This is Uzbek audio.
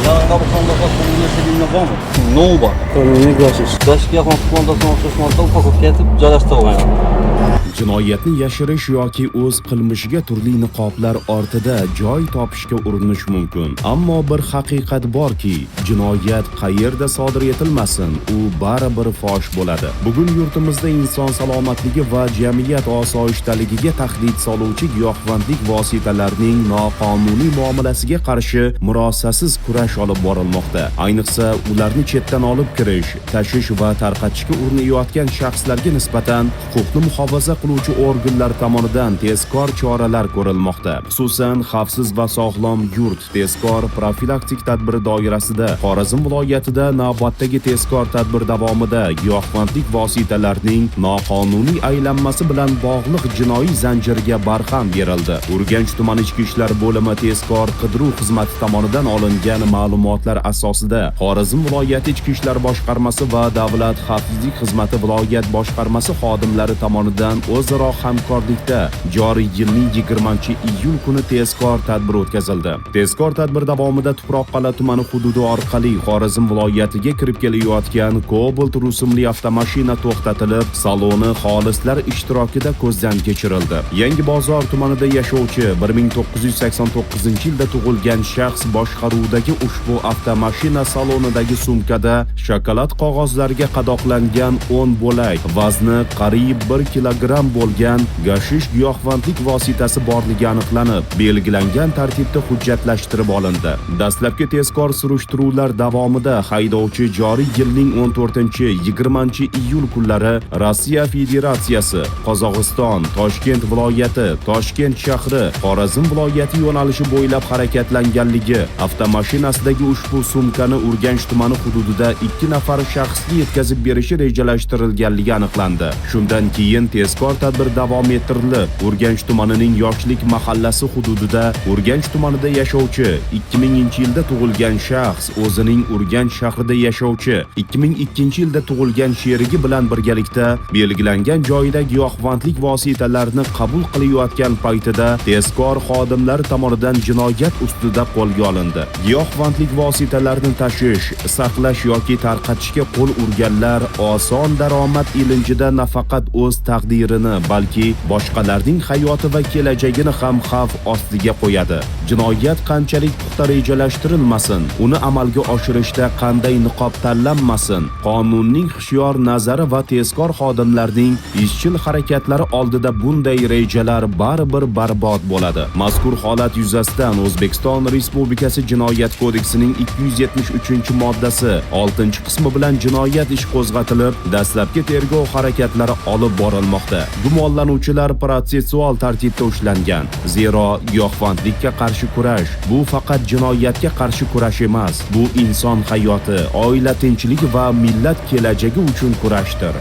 Qabristonda universitetida bormi? Nobor. Ko'nglingiz Dashga yaqin tumandan o'xshashmoqda ufak ketib joylashtirilgan. Jinoyatni yashirish yoki o'z qilmishiga turli niqoblar ortida joy topishga urinish mumkin. Ammo bir haqiqat borki, jinoyat qayerda sodir etilmasin, u baribir fosh bo'ladi. Bugun yurtimizda inson salomatligi va jamiyat osoyishtaligiga tahdid soluvchi giyohvandlik vositalarining noqonuniy muomalasiga qarshi murosasiz kurash olib borilmoqda. Ayniqsa, ularni chetdan olib kirish, tashish va tarqatishga urinayotgan shaxslarga nisbatan huquqni muhofaza qiluvchi organlar tomonidan tezkor choralar ko'rilmoqda. Xususan, xavfsiz va sog'lom yurt tezkor profilaktik tadbiri doirasida Xorazm viloyatida navbatdagi tezkor tadbir davomida giyohvandlik vositalarining noqonuniy aylanmasi bilan bog'liq jinoiy zanjirga barham berildi. Urganch tuman ichki ishlar bo'limi tezkor qidiruv xizmati tomonidan olingan ma'lumotlar asosida Xorazm viloyati ichki ishlar boshqarmasi va davlat xavfsizlik xizmati viloyat boshqarmasi xodimlari tomonidan o'zaro hamkorlikda joriy yilning 20-iyul kuni tezkor tadbir o'tkazildi. Tezkor tadbir davomida Tuproqqal'a tumani hududi orqali Xorazm viloyatiga kirib kelayotgan Cobalt rusumli avtomashina to'xtatilib, saloni xolislar ishtirokida ko'zdan kechirildi. Yangi bozor tumanida yashovchi 1989-yilda tug'ilgan shaxs boshqaruvidagi ushbu avtomashina salonidagi sumkada shokolad qog'ozlarga qadoqlangan 10 bo'lak, vazni qariyb 1 kilogramm bo'lgan gashish giyohvandlik vositasi borligi aniqlanib, belgilangan tartibda hujjatlashtirib olindi. Dastlabki tezkor surishtiruvlar davomida haydovchi joriy yilning 14-20-iyul kunlari Rossiya Federatsiyasi, Qozog'iston, Toshkent viloyati, Toshkent shahri, Xorazm viloyati yo'nalishi bo'ylab harakatlanganligi, avtomashinasidagi ushbu sumkani Urganch tumani hududida 2 nafar shaxsga yetkazib berishi rejalashtirilganligi aniqlandi. Shundan keyin tezkor tadbir davom ettirilib, Urganch tumanining Yoshlik mahallasi hududida Urganch tumanida yashovchi 2000-yilda tug'ilgan shaxs o'zining Urganch shahrida yashovchi 2002-yilda tug'ilgan sherigi bilan birgalikda belgilangan joyda giyohvandlik vositalarini qabul qilayotgan paytida tezkor xodimlar tomonidan jinoyat ustida qo'lga olindi. Giyohvandlik vositalarini tashish, saqlash yoki tarqatishga qo'l urganlar oson daromad ilinjida nafaqat o'z taqdirini, balki boshqalarning hayoti va kelajagini ham xavf ostiga qo'yadi. Jinoyat qanchalik puxta rejalashtirilmasin, uni amalga oshirishda qanday niqob tanlanmasin, qonunning hushyor nazari va tezkor xodimlarning izchil harakatlari oldida bunday rejalar baribir barbod bo'ladi. Mazkur holat yuzasidan O'zbekiston Respublikasi Jinoyat kodeksining 273-moddasi 6-qismi bilan jinoyat ishi qo'zg'atilib, dastlabki tergov harakatlari olib borilmoqda. Gumonlanuvchilar protsessual tartibda ushlangan. Zero giyohvandlikka qarshi kurash bu faqat jinoyatga qarshi kurash emas, bu inson hayoti, oila tinchligi va millat kelajagi uchun kurashdir.